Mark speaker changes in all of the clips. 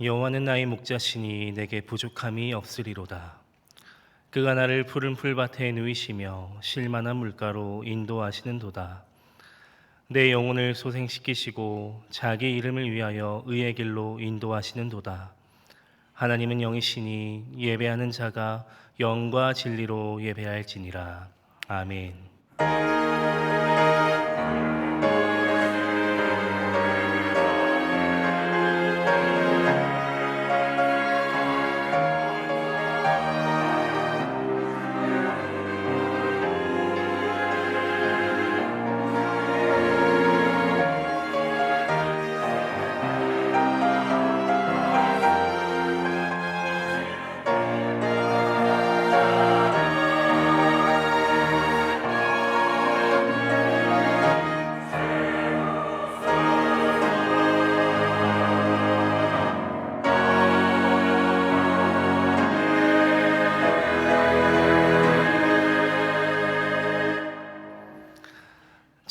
Speaker 1: 여호와는 나의 목자시니 내게 부족함이 없으리로다. 그가 나를 푸른 풀밭에 누이시며 쉴만한 물가로 인도하시는도다. 내 영혼을 소생시키시고 자기 이름을 위하여 의의 길로 인도하시는도다. 하나님은 영이시니 예배하는 자가 영과 진리로 예배할지니라. 아멘.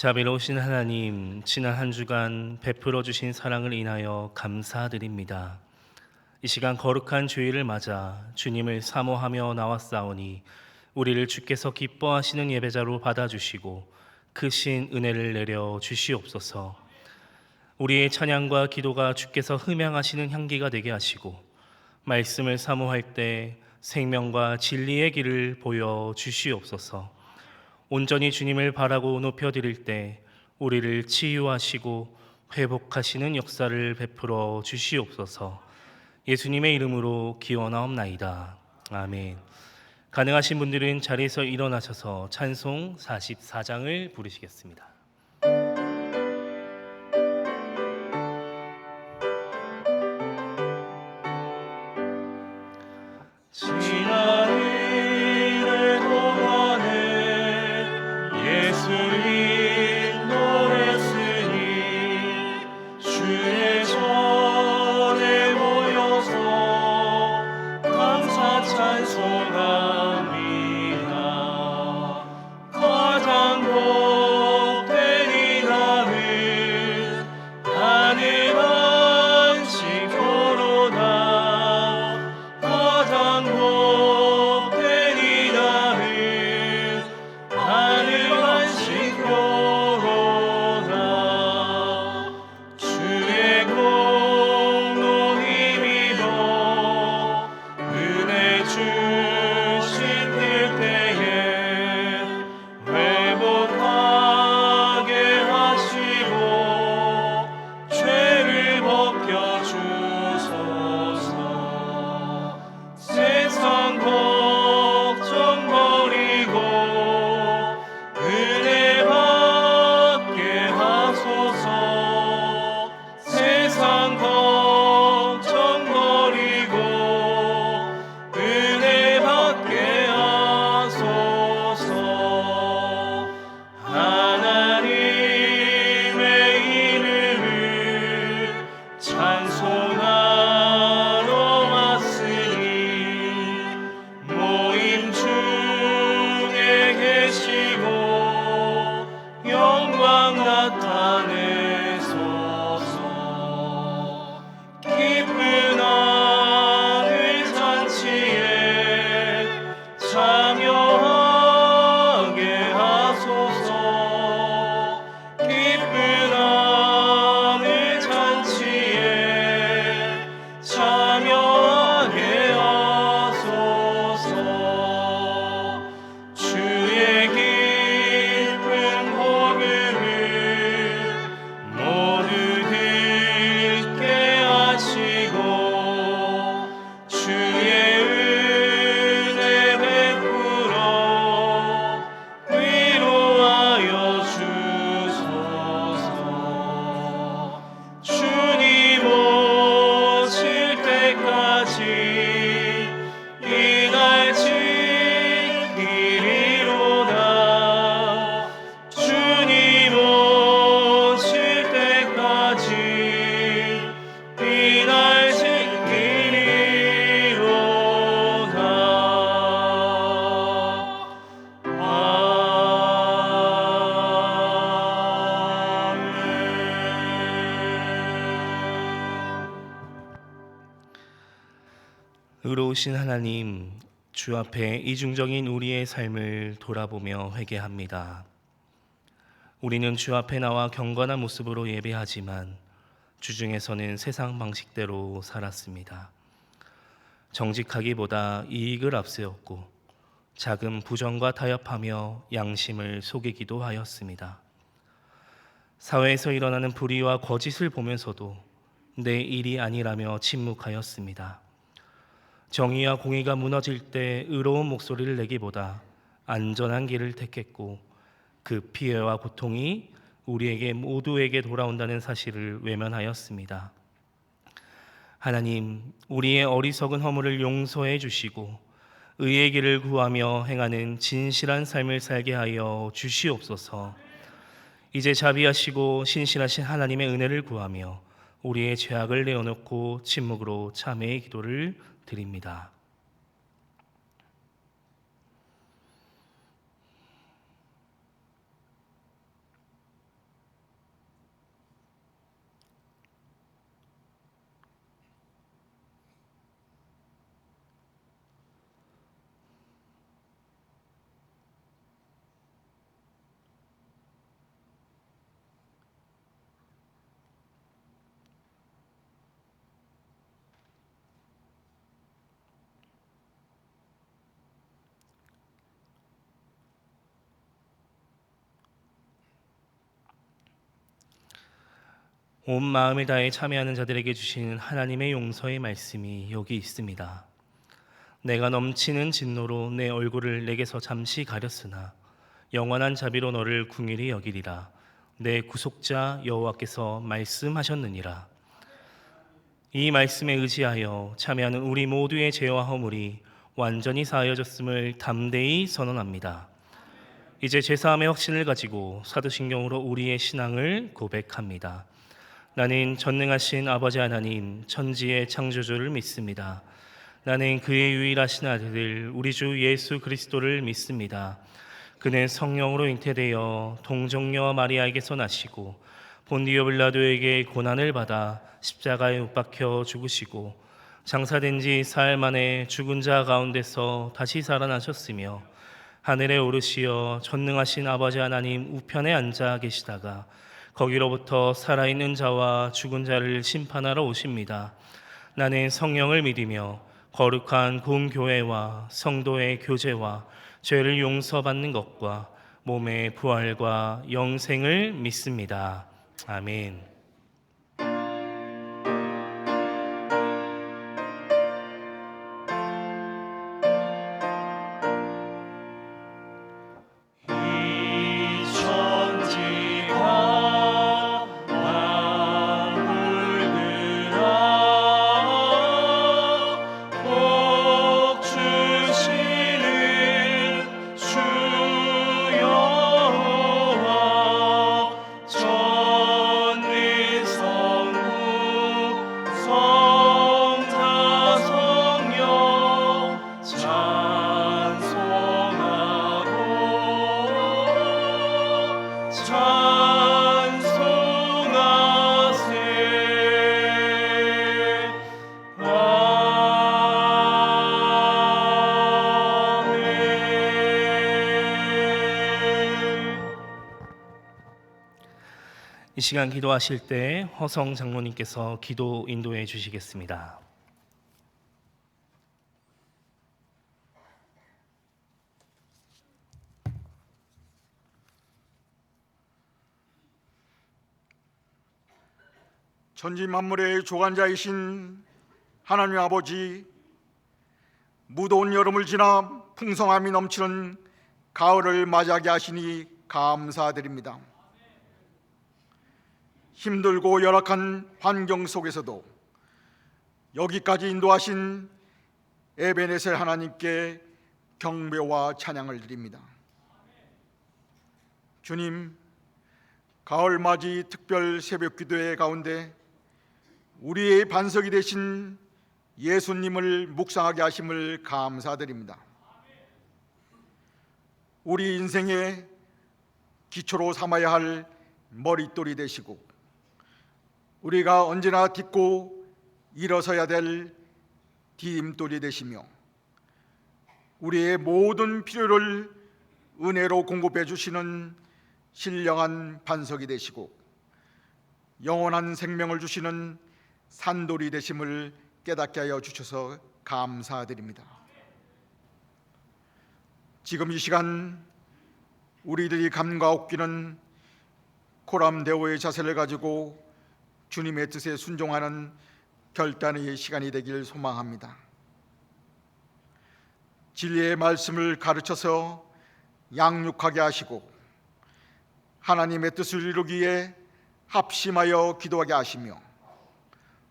Speaker 1: 자비로우신 하나님, 지난 한 주간 베풀어 주신 사랑을 인하여 감사드립니다. 이 시간 거룩한 주일을 맞아 주님을 사모하며 나왔사오니 우리를 주께서 기뻐하시는 예배자로 받아주시고 크신 은혜를 내려 주시옵소서. 우리의 찬양과 기도가 주께서 흠양하시는 향기가 되게 하시고 말씀을 사모할 때 생명과 진리의 길을 보여 주시옵소서. 온전히 주님을 바라고 높여드릴 때 우리를 치유하시고 회복하시는 역사를 베풀어 주시옵소서. 예수님의 이름으로 기원하옵나이다. 아멘. 가능하신 분들은 자리에서 일어나셔서 찬송 44장을 부르시겠습니다.
Speaker 2: 찬송합니다. 가장
Speaker 1: 의로우신 하나님, 주 앞에 이중적인 우리의 삶을 돌아보며 회개합니다. 우리는 주 앞에 나와 경건한 모습으로 예배하지만 주중에서는 세상 방식대로 살았습니다. 정직하기보다 이익을 앞세웠고 작은 부정과 타협하며 양심을 속이기도 하였습니다. 사회에서 일어나는 불의와 거짓을 보면서도 내 일이 아니라며 침묵하였습니다. 정의와 공의가 무너질 때 의로운 목소리를 내기보다 안전한 길을 택했고 그 피해와 고통이 우리에게 모두에게 돌아온다는 사실을 외면하였습니다. 하나님, 우리의 어리석은 허물을 용서해 주시고 의의 길을 구하며 행하는 진실한 삶을 살게 하여 주시옵소서. 이제 자비하시고 신실하신 하나님의 은혜를 구하며 우리의 죄악을 내어놓고 침묵으로 참회의 기도를 드립니다. 온 마음을 다해 참여하는 자들에게 주시는 하나님의 용서의 말씀이 여기 있습니다. 내가 넘치는 진노로 내 얼굴을 내게서 잠시 가렸으나 영원한 자비로 너를 긍휼히 여기리라. 내 구속자 여호와께서 말씀하셨느니라. 이 말씀에 의지하여 참여하는 우리 모두의 죄와 허물이 완전히 사하여졌음을 담대히 선언합니다. 이제 죄사함의 확신을 가지고 사도신경으로 우리의 신앙을 고백합니다. 나는 전능하신 아버지 하나님, 천지의 창조주를 믿습니다. 나는 그의 유일하신 아들 우리 주 예수 그리스도를 믿습니다. 그는 성령으로 잉태되어 동정녀와 마리아에게서 나시고 본디오 빌라도에게 고난을 받아 십자가에 못 박혀 죽으시고 장사된 지 사흘 만에 죽은 자 가운데서 다시 살아나셨으며 하늘에 오르시어 전능하신 아버지 하나님 우편에 앉아 계시다가 거기로부터 살아있는 자와 죽은 자를 심판하러 오십니다. 나는 성령을 믿으며 거룩한 공교회와 성도의 교제와 죄를 용서받는 것과 몸의 부활과 영생을 믿습니다. 아멘. 이 시간 기도하실 때 허성 장로님께서 기도 인도해 주시겠습니다.
Speaker 2: 천지 만물의 주관자이신 하나님 아버지, 무더운 여름을 지나 풍성함이 넘치는 가을을 맞이하게 하시니 감사드립니다. 힘들고 열악한 환경 속에서도 여기까지 인도하신 에베네셀 하나님께 경배와 찬양을 드립니다. 주님, 가을 맞이 특별 새벽 기도회 가운데 우리의 반석이 되신 예수님을 묵상하게 하심을 감사드립니다. 우리 인생의 기초로 삼아야 할 머릿돌이 되시고 우리가 언제나 딛고 일어서야 될 디딤돌이 되시며 우리의 모든 필요를 은혜로 공급해 주시는 신령한 반석이 되시고 영원한 생명을 주시는 산돌이 되심을 깨닫게 하여 주셔서 감사드립니다. 지금 이 시간 우리들이 감과 옥기는 코람데오의 자세를 가지고 주님의 뜻에 순종하는 결단의 시간이 되길 소망합니다. 진리의 말씀을 가르쳐서 양육하게 하시고 하나님의 뜻을 이루기 위해 합심하여 기도하게 하시며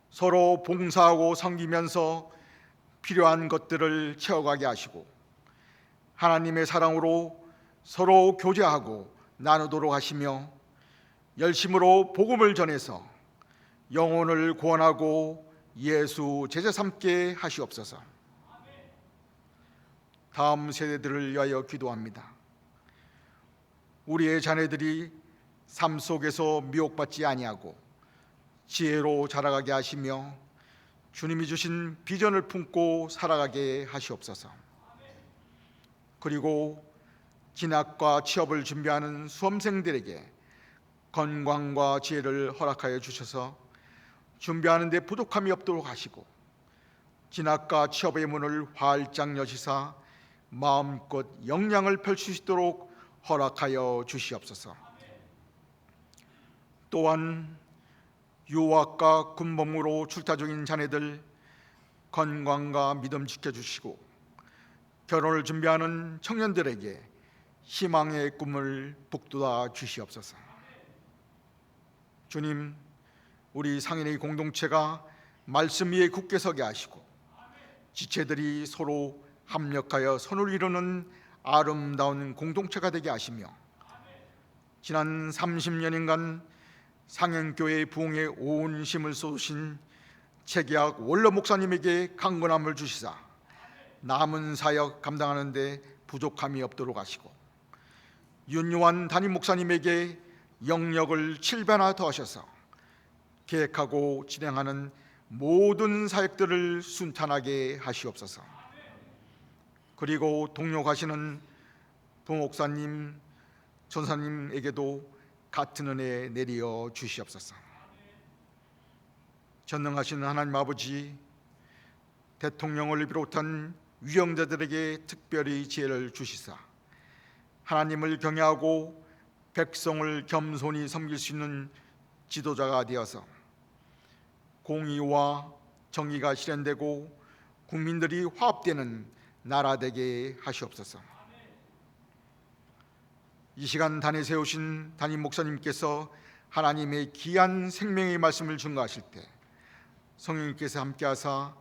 Speaker 2: 서로 봉사하고 섬기면서 필요한 것들을 채워가게 하시고 하나님의 사랑으로 서로 교제하고 나누도록 하시며 열심으로 복음을 전해서 영혼을 구원하고 예수 제자 삼게 하시옵소서. 다음 세대들을 위하여 기도합니다. 우리의 자녀들이 삶 속에서 미혹받지 아니하고 지혜로 자라가게 하시며 주님이 주신 비전을 품고 살아가게 하시옵소서. 그리고 진학과 취업을 준비하는 수험생들에게 건강과 지혜를 허락하여 주셔서 준비하는 데 부족함이 없도록 하시고 진학과 취업의 문을 활짝 여시사 마음껏 역량을 펼칠 수 있도록 허락하여 주시옵소서. 또한 유학과 군복무로 출타 중인 자녀들 건강과 믿음 지켜주시고 결혼을 준비하는 청년들에게 희망의 꿈을 북돋아 주시옵소서. 주님, 우리 상인의 공동체가 말씀 위에 굳게 서게 하시고 지체들이 서로 합력하여 선을 이루는 아름다운 공동체가 되게 하시며 지난 30년인간 상행교회 부흥에 온 힘을 쏟으신 최계학 원로 목사님에게 강건함을 주시사 남은 사역 감당하는 데 부족함이 없도록 하시고 윤요한 담임 목사님에게 영역을 7배나 더하셔서 계획하고 진행하는 모든 사역들을 순탄하게 하시옵소서. 그리고 동역하시는 부목사님, 전사님에게도 같은 은혜 내리어 주시옵소서. 전능하신 하나님 아버지, 대통령을 비롯한 위영자들에게 특별히 지혜를 주시사 하나님을 경외하고 백성을 겸손히 섬길 수 있는 지도자가 되어서 공의와 정의가 실현되고 국민들이 화합되는 나라 되게 하시옵소서. 이 시간 단에 세우신 담임 목사님께서 하나님의 귀한 생명의 말씀을 증거하실 때 성령님께서 함께하사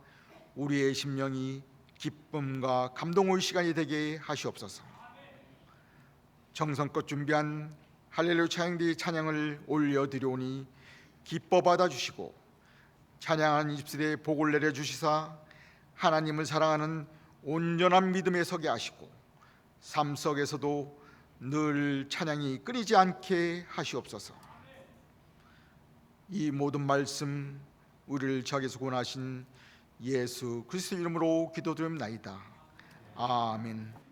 Speaker 2: 우리의 심령이 기쁨과 감동의 시간이 되게 하시옵소서. 정성껏 준비한 할렐루야 찬양대 찬양을 올려드리오니 기뻐 받아주시고 찬양하는 입술에 복을 내려주시사 하나님을 사랑하는 온전한 믿음에 서게 하시고 삶 속에서도 늘 찬양이 끊이지 않게 하시옵소서. 이 모든 말씀 우리를 저에게서 구원하신 예수 그리스도 이름으로 기도드립나이다. 아멘.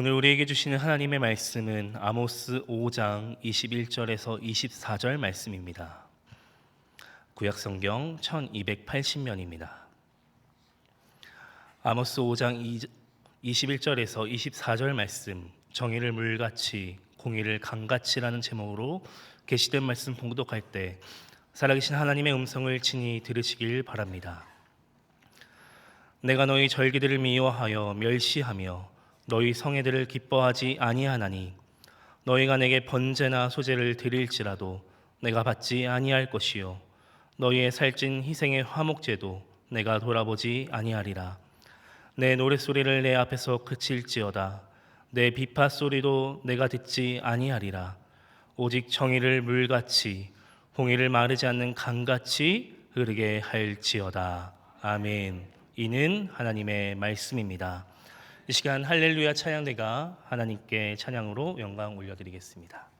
Speaker 1: 오늘 우리에게 주시는 하나님의 말씀은 아모스 5장 21절에서 24절 말씀입니다. 구약성경 1280면입니다. 아모스 5장 21절에서 24절 말씀, 정의를 물같이 공의를 강같이라는 제목으로 계시된 말씀 봉독할 때 살아계신 하나님의 음성을 친히 들으시길 바랍니다. 내가 너희 절기들을 미워하여 멸시하며 너희 성회들을 기뻐하지 아니하나니 너희가 내게 번제나 소제를 드릴지라도 내가 받지 아니할 것이요 너희의 살찐 희생의 화목제도 내가 돌아보지 아니하리라. 내 노랫소리를 내 앞에서 그칠지어다. 내 비파 소리도 내가 듣지 아니하리라. 오직 정의를 물같이 공의를 마르지 않는 강같이 흐르게 할지어다. 아멘. 이는 하나님의 말씀입니다. 이 시간 할렐루야 찬양대가 하나님께 찬양으로 영광 올려드리겠습니다.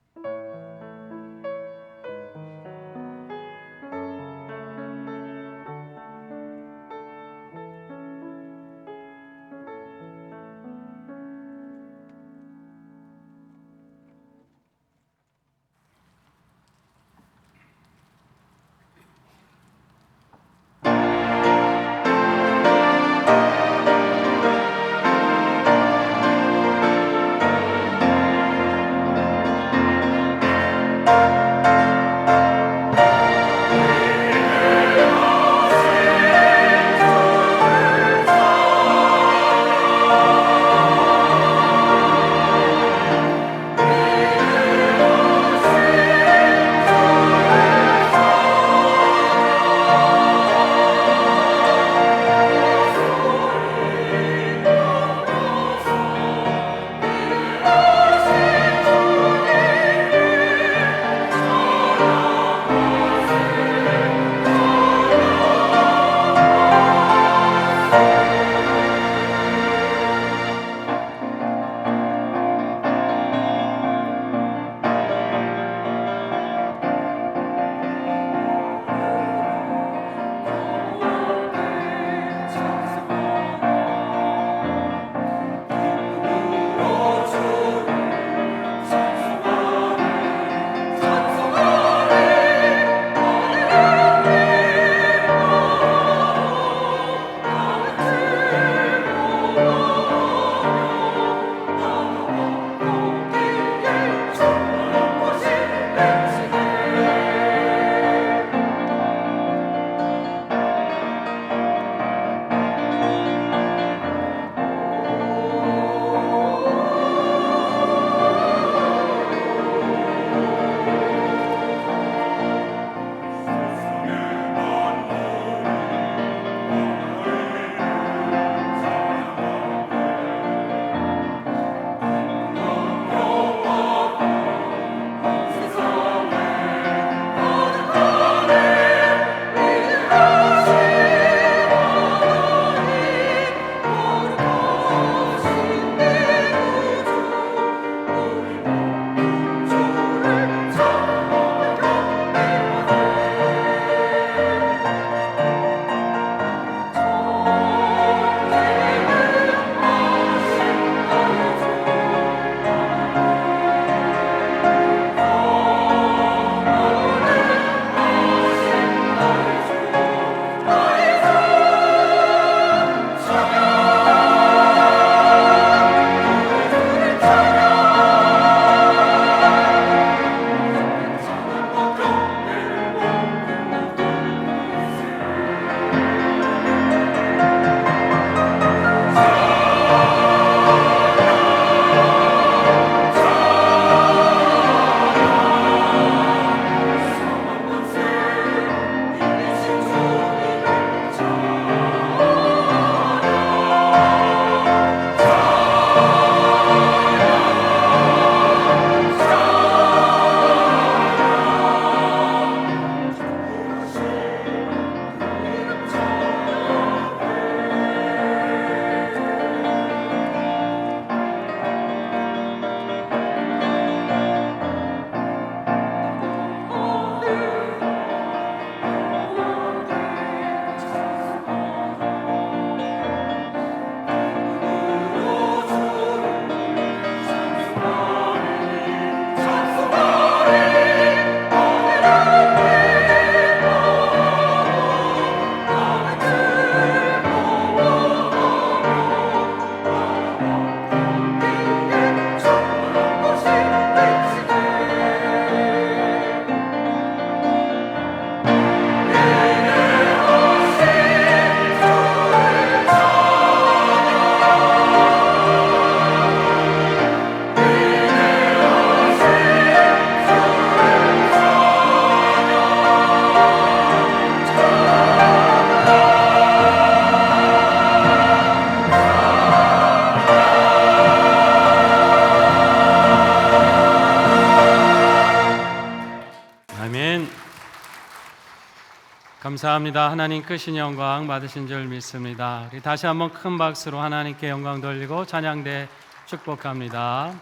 Speaker 3: 감사합니다. 하나님 크신 영광 받으신 줄 믿습니다. 우리 다시 한번 큰 박수로 하나님께 영광 돌리고 찬양대 축복합니다.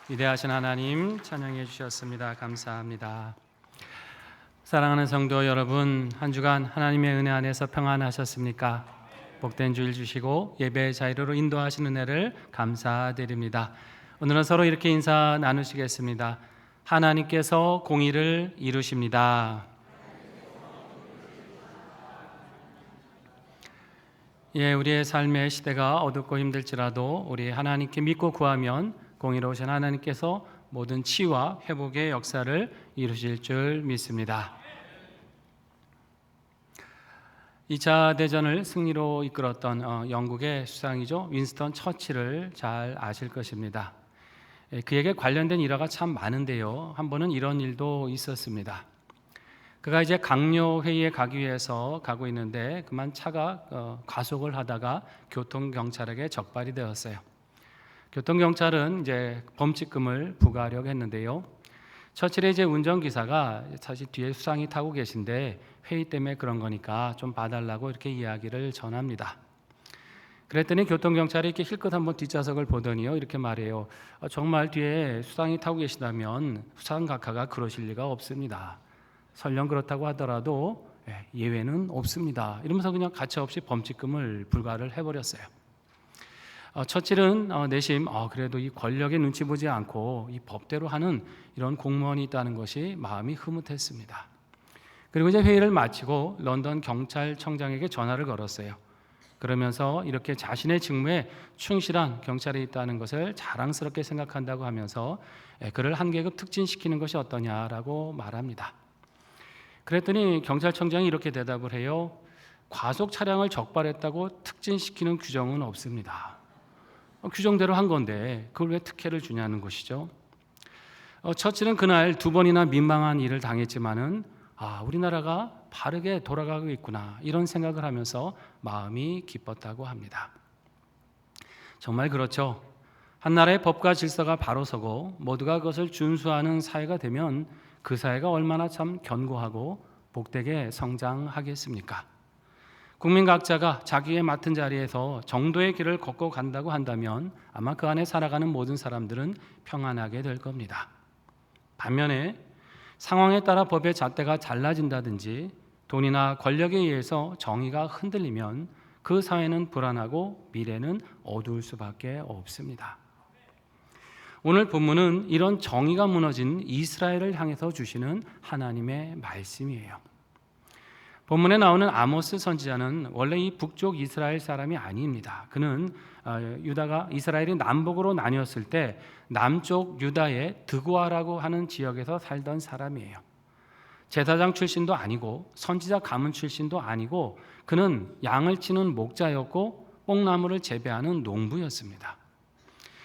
Speaker 3: 위대하신 하나님 찬양해 주셨습니다. 감사합니다. 사랑하는 성도 여러분, 한 주간 하나님의 은혜 안에서 평안하셨습니까? 복된 주일 주시고 예배의 자유로 인도하시는 은혜를 감사드립니다. 오늘은 서로 이렇게 인사 나누시겠습니다. 하나님께서 공의를 이루십니다. 예, 우리의 삶의 시대가 어둡고 힘들지라도 우리 하나님께 믿고 구하면 공의로우신 하나님께서 모든 치유와 회복의 역사를 이루실 줄 믿습니다. 2차 대전을 승리로 이끌었던 영국의 수상이죠. 윈스턴 처칠을 잘 아실 것입니다. 그에게 관련된 일화가 참 많은데요. 한 번은 이런 일도 있었습니다. 그가 이제 강요 회의에 가기 위해서 가고 있는데 그만 차가 과속을 하다가 교통 경찰에게 적발이 되었어요. 교통 경찰은 이제 범칙금을 부과하려고 했는데요. 처칠의 이제 운전기사가 사실 뒤에 수상이 타고 계신데 회의 때문에 그런 거니까 좀 봐달라고 이렇게 이야기를 전합니다. 그랬더니 교통 경찰이 이렇게 힐끗 한번 뒷좌석을 보더니요 이렇게 말해요. 정말 뒤에 수상이 타고 계시다면 수상 각하가 그러실 리가 없습니다. 설령 그렇다고 하더라도 예외는 없습니다. 이러면서 그냥 가차없이 범칙금을 불가를 해버렸어요. 처칠은 내심 그래도 이 권력의 눈치 보지 않고 이 법대로 하는 이런 공무원이 있다는 것이 마음이 흐뭇했습니다. 그리고 이제 회의를 마치고 런던 경찰청장에게 전화를 걸었어요. 그러면서 이렇게 자신의 직무에 충실한 경찰이 있다는 것을 자랑스럽게 생각한다고 하면서 그를 한 계급 특진시키는 것이 어떠냐라고 말합니다. 그랬더니 경찰청장이 이렇게 대답을 해요. 과속 차량을 적발했다고 특진시키는 규정은 없습니다. 규정대로 한 건데 그걸 왜 특혜를 주냐는 것이죠. 처칠은 그날 2번이나 민망한 일을 당했지만은 우리나라가 바르게 돌아가고 있구나 이런 생각을 하면서 마음이 기뻤다고 합니다. 정말 그렇죠. 한 나라의 법과 질서가 바로 서고 모두가 그것을 준수하는 사회가 되면 그 사회가 얼마나 참 견고하고 복되게 성장하겠습니까? 국민 각자가 자기의 맡은 자리에서 정도의 길을 걷고 간다고 한다면 아마 그 안에 살아가는 모든 사람들은 평안하게 될 겁니다. 반면에 상황에 따라 법의 잣대가 잘라진다든지 돈이나 권력에 의해서 정의가 흔들리면 그 사회는 불안하고 미래는 어두울 수밖에 없습니다. 오늘 본문은 이런 정의가 무너진 이스라엘을 향해서 주시는 하나님의 말씀이에요. 본문에 나오는 아모스 선지자는 원래 이 북쪽 이스라엘 사람이 아닙니다. 그는 이스라엘이 남북으로 나뉘었을 때 남쪽 유다의 드고아라고 하는 지역에서 살던 사람이에요. 제사장 출신도 아니고 선지자 가문 출신도 아니고 그는 양을 치는 목자였고 뽕나무를 재배하는 농부였습니다.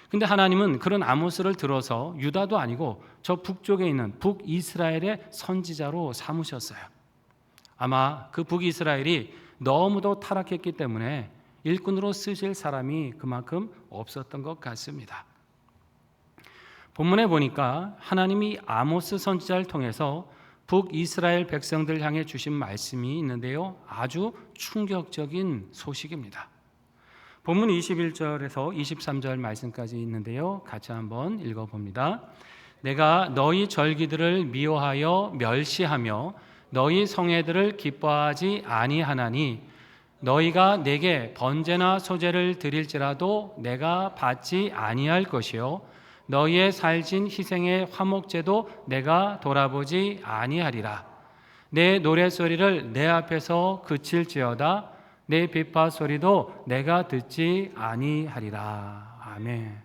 Speaker 3: 근데 하나님은 그런 아모스를 들어서 유다도 아니고 저 북쪽에 있는 북이스라엘의 선지자로 삼으셨어요. 아마 그 북이스라엘이 너무도 타락했기 때문에 일꾼으로 쓰실 사람이 그만큼 없었던 것 같습니다. 본문에 보니까 하나님이 아모스 선지자를 통해서 북이스라엘 백성들 향해 주신 말씀이 있는데요. 아주 충격적인 소식입니다. 본문 21절에서 23절 말씀까지 있는데요. 같이 한번 읽어봅니다. 내가 너희 절기들을 미워하여 멸시하며 너희 성회들을 기뻐하지 아니하나니 너희가 내게 번제나 소제를 드릴지라도 내가 받지 아니할 것이요 너희의 살진 희생의 화목제도 내가 돌아보지 아니하리라. 내 노랫소리를 내 앞에서 그칠지어다 내 비파 소리도 내가 듣지 아니하리라. 아멘.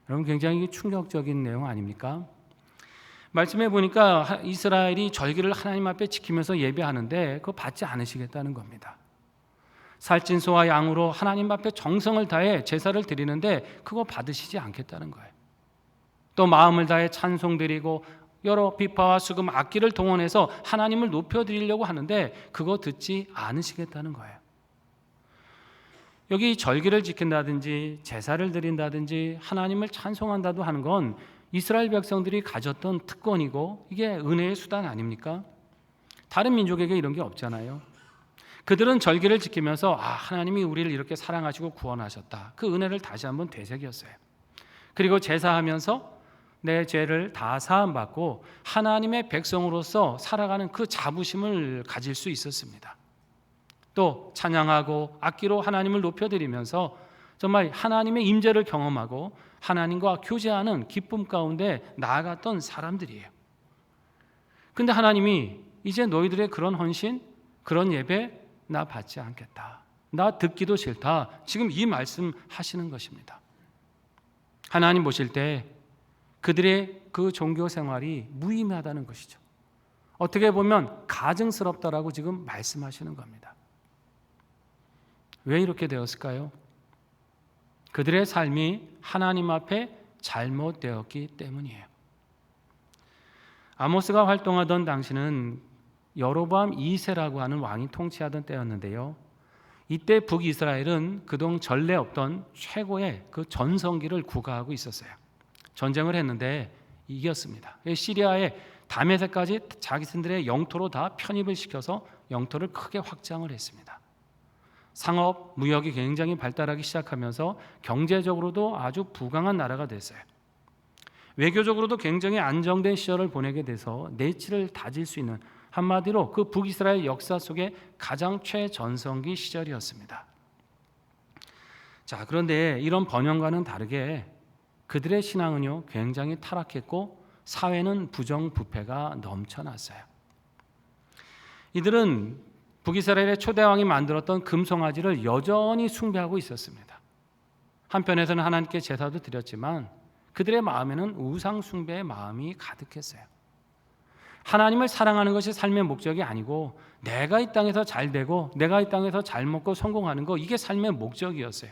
Speaker 3: 여러분 굉장히 충격적인 내용 아닙니까? 말씀해 보니까 이스라엘이 절기를 하나님 앞에 지키면서 예배하는데 그거 받지 않으시겠다는 겁니다. 살찐소와 양으로 하나님 앞에 정성을 다해 제사를 드리는데 그거 받으시지 않겠다는 거예요. 또 마음을 다해 찬송 드리고 여러 비파와 수금 악기를 동원해서 하나님을 높여드리려고 하는데 그거 듣지 않으시겠다는 거예요. 여기 절기를 지킨다든지 제사를 드린다든지 하나님을 찬송한다도 하는 건 이스라엘 백성들이 가졌던 특권이고 이게 은혜의 수단 아닙니까? 다른 민족에게 이런 게 없잖아요. 그들은 절기를 지키면서 하나님이 우리를 이렇게 사랑하시고 구원하셨다. 그 은혜를 다시 한번 되새겼어요. 그리고 제사하면서 내 죄를 다 사함받고 하나님의 백성으로서 살아가는 그 자부심을 가질 수 있었습니다. 또 찬양하고 악기로 하나님을 높여드리면서 정말 하나님의 임재를 경험하고 하나님과 교제하는 기쁨 가운데 나아갔던 사람들이에요. 근데 하나님이 이제 너희들의 그런 헌신, 그런 예배 나 받지 않겠다. 나 듣기도 싫다. 지금 이 말씀 하시는 것입니다. 하나님 보실 때 그들의 그 종교 생활이 무의미하다는 것이죠. 어떻게 보면 가증스럽다라고 지금 말씀하시는 겁니다. 왜 이렇게 되었을까요? 그들의 삶이 하나님 앞에 잘못되었기 때문이에요. 아모스가 활동하던 당시는 여로보암 2세라고 하는 왕이 통치하던 때였는데요. 이때 북이스라엘은 그동 전례 없던 최고의 그 전성기를 구가하고 있었어요. 전쟁을 했는데 이겼습니다. 시리아의 다메섹까지 자기들의 영토로 다 편입을 시켜서 영토를 크게 확장을 했습니다. 상업, 무역이 굉장히 발달하기 시작하면서 경제적으로도 아주 부강한 나라가 됐어요. 외교적으로도 굉장히 안정된 시절을 보내게 돼서 내치를 다질 수 있는, 한마디로 그 북이스라엘 역사 속에 가장 최전성기 시절이었습니다. 자, 그런데 이런 번영과는 다르게 그들의 신앙은요 굉장히 타락했고 사회는 부정부패가 넘쳐났어요. 이들은 북이스라엘의 초대왕이 만들었던 금송아지를 여전히 숭배하고 있었습니다. 한편에서는 하나님께 제사도 드렸지만 그들의 마음에는 우상 숭배의 마음이 가득했어요. 하나님을 사랑하는 것이 삶의 목적이 아니고 내가 이 땅에서 잘 되고 내가 이 땅에서 잘 먹고 성공하는 거, 이게 삶의 목적이었어요.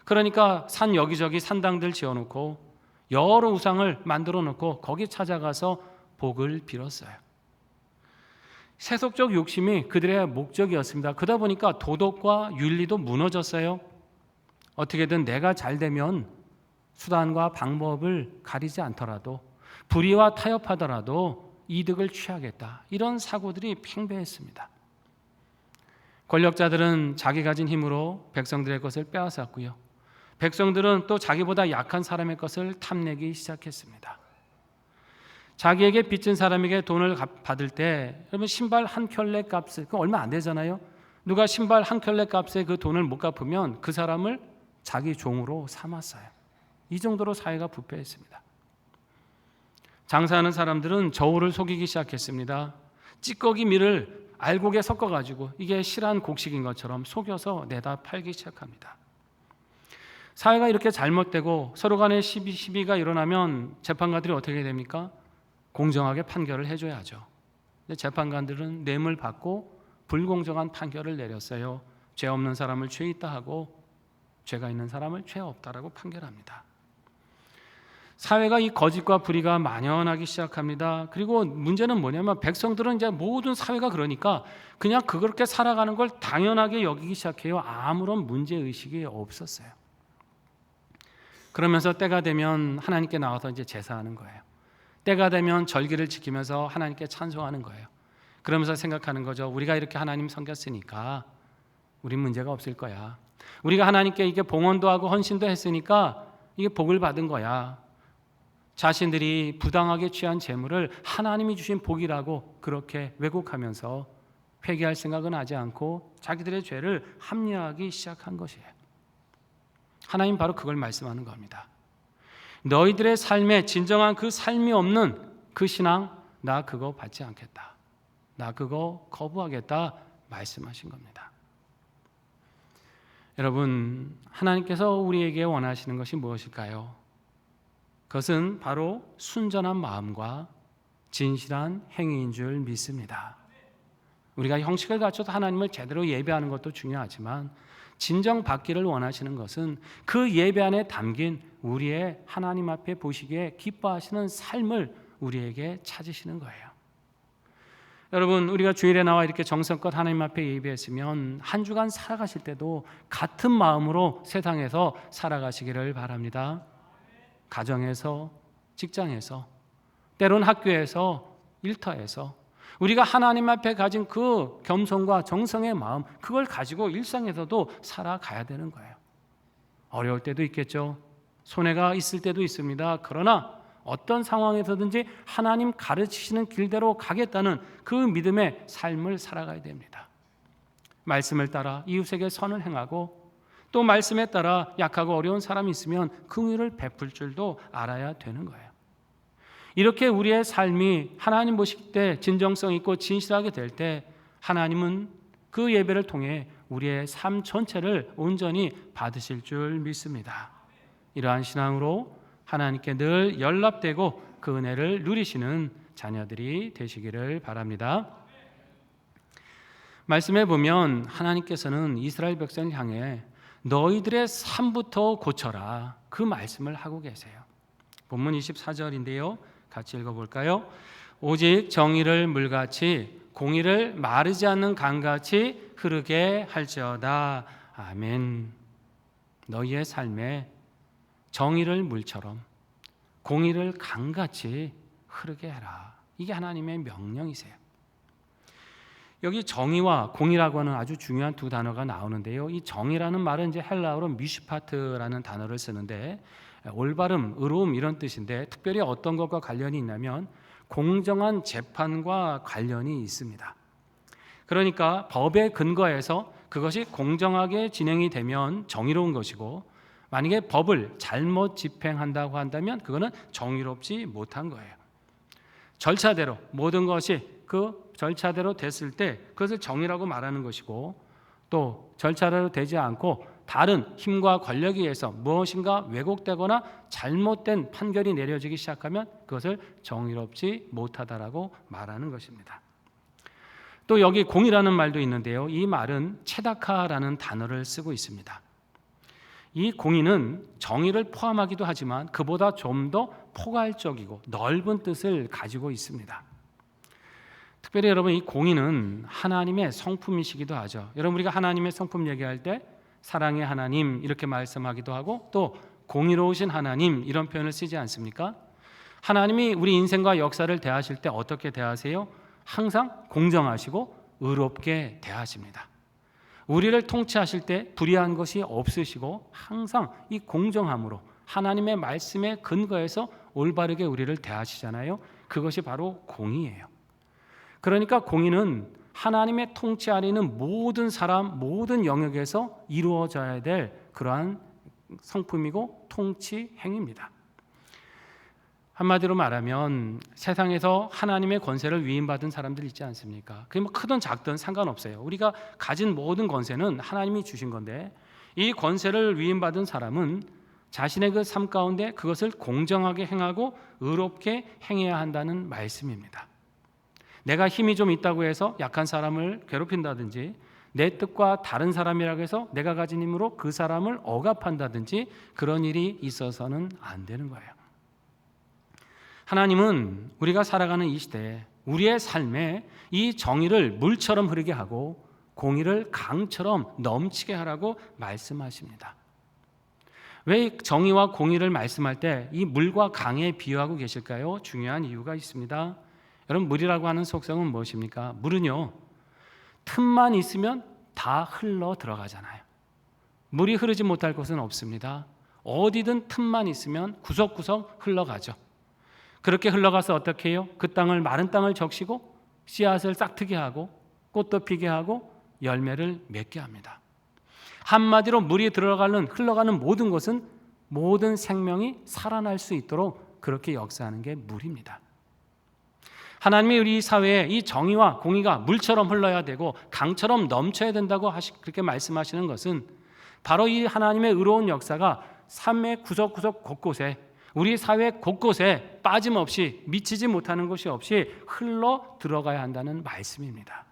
Speaker 3: 그러니까 산 여기저기 산당들 지어놓고 여러 우상을 만들어 놓고 거기 찾아가서 복을 빌었어요. 세속적 욕심이 그들의 목적이었습니다. 그러다 보니까 도덕과 윤리도 무너졌어요. 어떻게든 내가 잘 되면 수단과 방법을 가리지 않더라도 불의와 타협하더라도 이득을 취하겠다, 이런 사고들이 팽배했습니다. 권력자들은 자기 가진 힘으로 백성들의 것을 빼앗았고요. 백성들은 또 자기보다 약한 사람의 것을 탐내기 시작했습니다. 자기에게 빚진 사람에게 돈을 받을 때, 여러분 신발 한 켤레 값을, 그 얼마 안 되잖아요. 누가 신발 한 켤레 값에 그 돈을 못 갚으면 그 사람을 자기 종으로 삼았어요. 이 정도로 사회가 부패했습니다. 장사하는 사람들은 저울을 속이기 시작했습니다. 찌꺼기 밀을 알곡에 섞어가지고 이게 실한 곡식인 것처럼 속여서 내다 팔기 시작합니다. 사회가 이렇게 잘못되고 서로 간에 시비가 일어나면 재판관들이 어떻게 됩니까? 공정하게 판결을 해줘야죠. 근데 재판관들은 뇌물 받고 불공정한 판결을 내렸어요. 죄 없는 사람을 죄 있다 하고 죄가 있는 사람을 죄 없다라고 판결합니다. 사회가 이 거짓과 불의가 만연하기 시작합니다. 그리고 문제는 뭐냐면 백성들은 이제 모든 사회가 그러니까 그냥 그렇게 살아가는 걸 당연하게 여기기 시작해요. 아무런 문제의식이 없었어요. 그러면서 때가 되면 하나님께 나와서 이제 제사하는 거예요. 때가 되면 절기를 지키면서 하나님께 찬송하는 거예요. 그러면서 생각하는 거죠. 우리가 이렇게 하나님 섬겼으니까 우린 문제가 없을 거야. 우리가 하나님께 이게 봉헌도 하고 헌신도 했으니까 이게 복을 받은 거야. 자신들이 부당하게 취한 재물을 하나님이 주신 복이라고 그렇게 왜곡하면서 회개할 생각은 하지 않고 자기들의 죄를 합리화하기 시작한 것이에요. 하나님 바로 그걸 말씀하는 겁니다. 너희들의 삶에 진정한 그 삶이 없는 그 신앙, 나 그거 받지 않겠다, 나 그거 거부하겠다 말씀하신 겁니다. 여러분, 하나님께서 우리에게 원하시는 것이 무엇일까요? 그것은 바로 순전한 마음과 진실한 행위인 줄 믿습니다. 우리가 형식을 갖춰서 하나님을 제대로 예배하는 것도 중요하지만 진정 받기를 원하시는 것은 그 예배 안에 담긴 우리의 하나님 앞에 보시기에 기뻐하시는 삶을 우리에게 찾으시는 거예요. 여러분, 우리가 주일에 나와 이렇게 정성껏 하나님 앞에 예배했으면 한 주간 살아가실 때도 같은 마음으로 세상에서 살아가시기를 바랍니다. 가정에서, 직장에서, 때론 학교에서, 일터에서 우리가 하나님 앞에 가진 그 겸손과 정성의 마음, 그걸 가지고 일상에서도 살아가야 되는 거예요. 어려울 때도 있겠죠. 손해가 있을 때도 있습니다. 그러나 어떤 상황에서든지 하나님 가르치시는 길대로 가겠다는 그 믿음의 삶을 살아가야 됩니다. 말씀을 따라 이웃에게 선을 행하고 또 말씀에 따라 약하고 어려운 사람이 있으면 긍휼을 베풀 줄도 알아야 되는 거예요. 이렇게 우리의 삶이 하나님 보실 때 진정성 있고 진실하게 될 때 하나님은 그 예배를 통해 우리의 삶 전체를 온전히 받으실 줄 믿습니다. 이러한 신앙으로 하나님께 늘 연락되고 그 은혜를 누리시는 자녀들이 되시기를 바랍니다. 말씀해 보면 하나님께서는 이스라엘 백성을 향해 너희들의 삶부터 고쳐라, 그 말씀을 하고 계세요. 본문 24절인데요. 같이 읽어볼까요? 오직 정의를 물같이 공의를 마르지 않는 강같이 흐르게 할지어다. 아멘. 너희의 삶에 정의를 물처럼 공의를 강같이 흐르게 해라. 이게 하나님의 명령이세요. 여기 정의와 공의라고 하는 아주 중요한 두 단어가 나오는데요. 이 정의라는 말은 이제 헬라어로 미슈파트라는 단어를 쓰는데 올바름, 의로움 이런 뜻인데 특별히 어떤 것과 관련이 있냐면 공정한 재판과 관련이 있습니다. 그러니까 법에 근거해서 그것이 공정하게 진행이 되면 정의로운 것이고 만약에 법을 잘못 집행한다고 한다면 그거는 정의롭지 못한 거예요. 절차대로 모든 것이 그 절차대로 됐을 때 그것을 정의라고 말하는 것이고 또 절차대로 되지 않고 다른 힘과 권력에 의해서 무엇인가 왜곡되거나 잘못된 판결이 내려지기 시작하면 그것을 정의롭지 못하다라고 말하는 것입니다. 또 여기 공의라는 말도 있는데요. 이 말은 체다카라는 단어를 쓰고 있습니다. 이 공의는 정의를 포함하기도 하지만 그보다 좀 더 포괄적이고 넓은 뜻을 가지고 있습니다. 특별히 여러분 이 공의는 하나님의 성품이시기도 하죠. 여러분 우리가 하나님의 성품 얘기할 때 사랑의 하나님 이렇게 말씀하기도 하고 또 공의로우신 하나님 이런 표현을 쓰지 않습니까? 하나님이 우리 인생과 역사를 대하실 때 어떻게 대하세요? 항상 공정하시고 의롭게 대하십니다. 우리를 통치하실 때 불의한 것이 없으시고 항상 이 공정함으로 하나님의 말씀에 근거해서 올바르게 우리를 대하시잖아요. 그것이 바로 공의예요. 그러니까 공의는 하나님의 통치 아래 있는 모든 사람, 모든 영역에서 이루어져야 될 그러한 성품이고 통치 행위입니다. 한마디로 말하면 세상에서 하나님의 권세를 위임받은 사람들 있지 않습니까? 그게 뭐 크든 작든 상관없어요. 우리가 가진 모든 권세는 하나님이 주신 건데 이 권세를 위임받은 사람은 자신의 그 삶 가운데 그것을 공정하게 행하고 의롭게 행해야 한다는 말씀입니다. 내가 힘이 좀 있다고 해서 약한 사람을 괴롭힌다든지 내 뜻과 다른 사람이라고 해서 내가 가진 힘으로 그 사람을 억압한다든지 그런 일이 있어서는 안 되는 거예요. 하나님은 우리가 살아가는 이 시대에 우리의 삶에 이 정의를 물처럼 흐르게 하고 공의를 강처럼 넘치게 하라고 말씀하십니다. 왜 정의와 공의를 말씀할 때 이 물과 강에 비유하고 계실까요? 중요한 이유가 있습니다. 여러분 물이라고 하는 속성은 무엇입니까? 물은요 틈만 있으면 다 흘러 들어가잖아요. 물이 흐르지 못할 곳은 없습니다. 어디든 틈만 있으면 구석구석 흘러가죠. 그렇게 흘러가서 어떻게 해요? 그 땅을 마른 땅을 적시고 씨앗을 싹트게 하고 꽃도 피게 하고 열매를 맺게 합니다. 한마디로 물이 흘러가는 모든 것은 모든 생명이 살아날 수 있도록 그렇게 역사하는 게 물입니다. 하나님이 우리 사회에 이 정의와 공의가 물처럼 흘러야 되고 강처럼 넘쳐야 된다고 그렇게 말씀하시는 것은 바로 이 하나님의 의로운 역사가 삶의 구석구석 곳곳에 우리 사회 곳곳에 빠짐없이 미치지 못하는 것이 없이 흘러 들어가야 한다는 말씀입니다.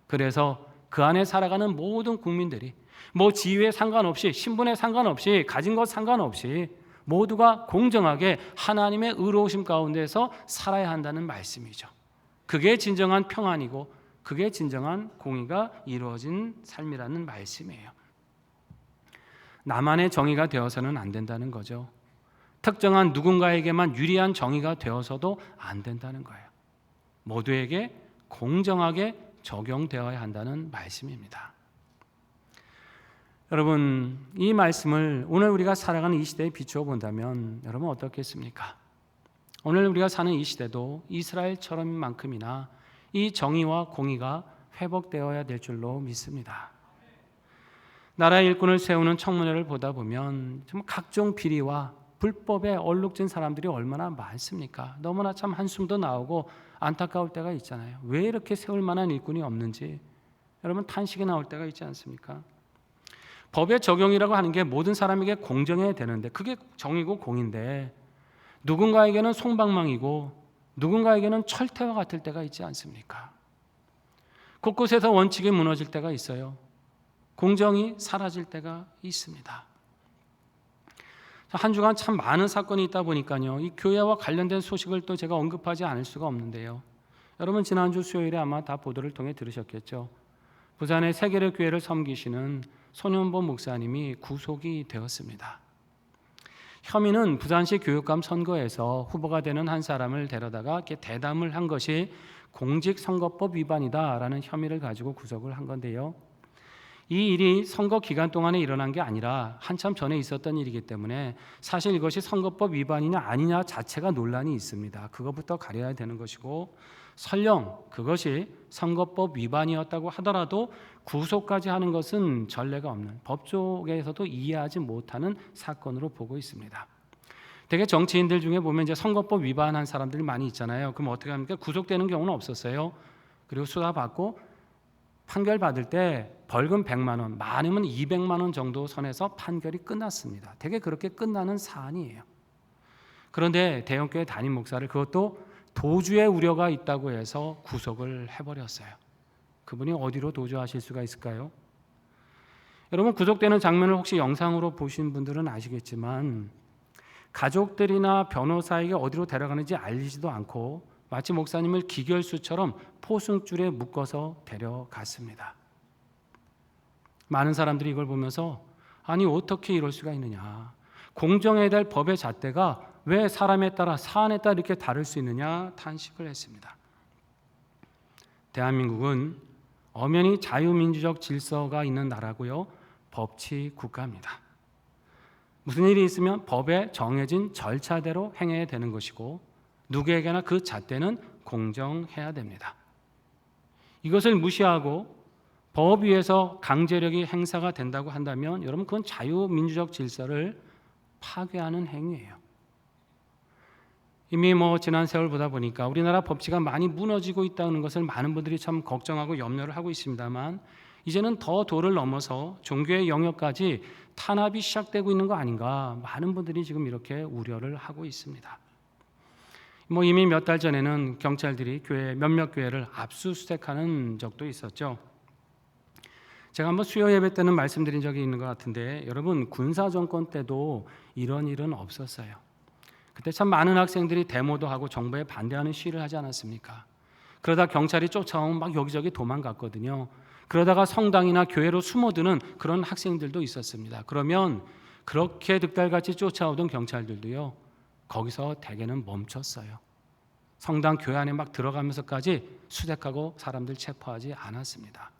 Speaker 3: 그래서 그 안에 살아가는 모든 국민들이 뭐 지위에 상관없이 신분에 상관없이 가진 것 상관없이 모두가 공정하게 하나님의 의로우심 가운데서 살아야 한다는 말씀이죠. 그게 진정한 평안이고 그게 진정한 공의가 이루어진 삶이라는 말씀이에요. 나만의 정의가 되어서는 안 된다는 거죠. 특정한 누군가에게만 유리한 정의가 되어서도 안 된다는 거예요. 모두에게 공정하게 적용되어야 한다는 말씀입니다. 여러분, 이 말씀을 오늘 우리가 살아가는 이 시대에 비추어 본다면 여러분 어떻겠습니까? 오늘 우리가 사는 이 시대도 이스라엘처럼만큼이나 이 정의와 공의가 회복되어야 될 줄로 믿습니다. 나라의 일꾼을 세우는 청문회를 보다 보면 정말 각종 비리와 불법에 얼룩진 사람들이 얼마나 많습니까? 너무나 참 한숨도 나오고 안타까울 때가 있잖아요. 왜 이렇게 세울 만한 일꾼이 없는지 여러분 탄식이 나올 때가 있지 않습니까? 법의 적용이라고 하는 게 모든 사람에게 공정해야 되는데 그게 정의고 공인데 누군가에게는 솜방망이고 누군가에게는 철퇴와 같을 때가 있지 않습니까? 곳곳에서 원칙이 무너질 때가 있어요. 공정이 사라질 때가 있습니다. 한 주간 참 많은 사건이 있다 보니까요, 이 교회와 관련된 소식을 또 제가 언급하지 않을 수가 없는데요. 여러분 지난주 수요일에 아마 다 보도를 통해 들으셨겠죠. 부산의 세계를 교회를 섬기시는 손현보 목사님이 구속이 되었습니다. 혐의는 부산시 교육감 선거에서 후보가 되는 한 사람을 데려다가 이렇게 대담을 한 것이 공직선거법 위반이다라는 혐의를 가지고 구속을 한 건데요. 이 일이 선거 기간 동안에 일어난 게 아니라 한참 전에 있었던 일이기 때문에 사실 이것이 선거법 위반이냐 아니냐 자체가 논란이 있습니다. 그것부터 가려야 되는 것이고 설령 그것이 선거법 위반이었다고 하더라도 구속까지 하는 것은 전례가 없는 법 쪽에서도 이해하지 못하는 사건으로 보고 있습니다. 되게 정치인들 중에 보면 이제 선거법 위반한 사람들이 많이 있잖아요. 그럼 어떻게 합니까? 구속되는 경우는 없었어요. 그리고 수사받고 판결 받을 때 벌금 100만 원, 많으면 200만 원 정도 선에서 판결이 끝났습니다. 되게 그렇게 끝나는 사안이에요. 그런데 대형교회 담임 목사를 그것도 도주의 우려가 있다고 해서 구속을 해버렸어요. 그분이 어디로 도주하실 수가 있을까요? 여러분 구속되는 장면을 혹시 영상으로 보신 분들은 아시겠지만 가족들이나 변호사에게 어디로 데려가는지 알리지도 않고 마치 목사님을 기결수처럼 포승줄에 묶어서 데려갔습니다. 많은 사람들이 이걸 보면서 아니 어떻게 이럴 수가 있느냐, 공정해야 될 법의 잣대가 왜 사람에 따라 사안에 따라 이렇게 다를 수 있느냐 탄식을 했습니다. 대한민국은 엄연히 자유민주적 질서가 있는 나라고요, 법치 국가입니다. 무슨 일이 있으면 법에 정해진 절차대로 행해야 되는 것이고 누구에게나 그 잣대는 공정해야 됩니다. 이것을 무시하고 법 위에서 강제력이 행사가 된다고 한다면 여러분 그건 자유민주적 질서를 파괴하는 행위예요. 이미 지난 세월 보다 보니까 우리나라 법치가 많이 무너지고 있다는 것을 많은 분들이 참 걱정하고 염려를 하고 있습니다만 이제는 더 도를 넘어서 종교의 영역까지 탄압이 시작되고 있는 거 아닌가, 많은 분들이 지금 이렇게 우려를 하고 있습니다. 이미 몇 달 전에는 경찰들이 몇몇 교회를 압수수색하는 적도 있었죠. 제가 한번 수요 예배 때는 말씀드린 적이 있는 것 같은데 여러분 군사 정권 때도 이런 일은 없었어요. 그때 참 많은 학생들이 데모도 하고 정부에 반대하는 시위를 하지 않았습니까? 그러다 경찰이 쫓아오면 막 여기저기 도망갔거든요. 그러다가 성당이나 교회로 숨어드는 그런 학생들도 있었습니다. 그러면 그렇게 득달같이 쫓아오던 경찰들도요, 거기서 대개는 멈췄어요. 성당 교회 안에 막 들어가면서까지 수색하고 사람들 체포하지 않았습니다.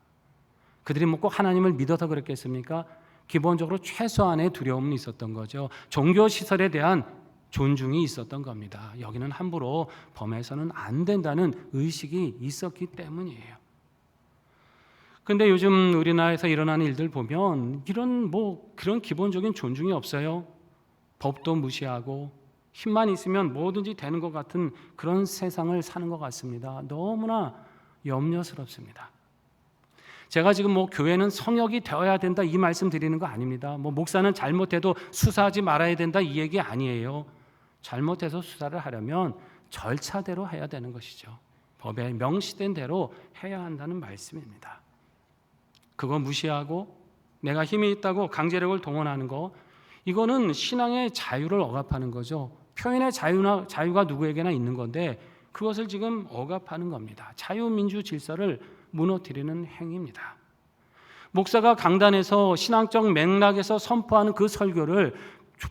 Speaker 3: 그들이 꼭 하나님을 믿어서 그랬겠습니까? 기본적으로 최소한의 두려움은 있었던 거죠. 종교 시설에 대한 존중이 있었던 겁니다. 여기는 함부로 범해서는 안 된다는 의식이 있었기 때문이에요. 그런데 요즘 우리나라에서 일어나는 일들 보면 이런 그런 기본적인 존중이 없어요. 법도 무시하고 힘만 있으면 뭐든지 되는 것 같은 그런 세상을 사는 것 같습니다. 너무나 염려스럽습니다. 제가 지금 교회는 성역이 되어야 된다 이 말씀 드리는 거 아닙니다. 목사는 잘못해도 수사하지 말아야 된다 이 얘기 아니에요. 잘못해서 수사를 하려면 절차대로 해야 되는 것이죠. 법에 명시된 대로 해야 한다는 말씀입니다. 그거 무시하고 내가 힘이 있다고 강제력을 동원하는 거, 이거는 신앙의 자유를 억압하는 거죠. 표현의 자유가 누구에게나 있는 건데 그것을 지금 억압하는 겁니다. 자유민주 질서를 무너뜨리는 행위입니다. 목사가 강단에서 신앙적 맥락에서 선포하는 그 설교를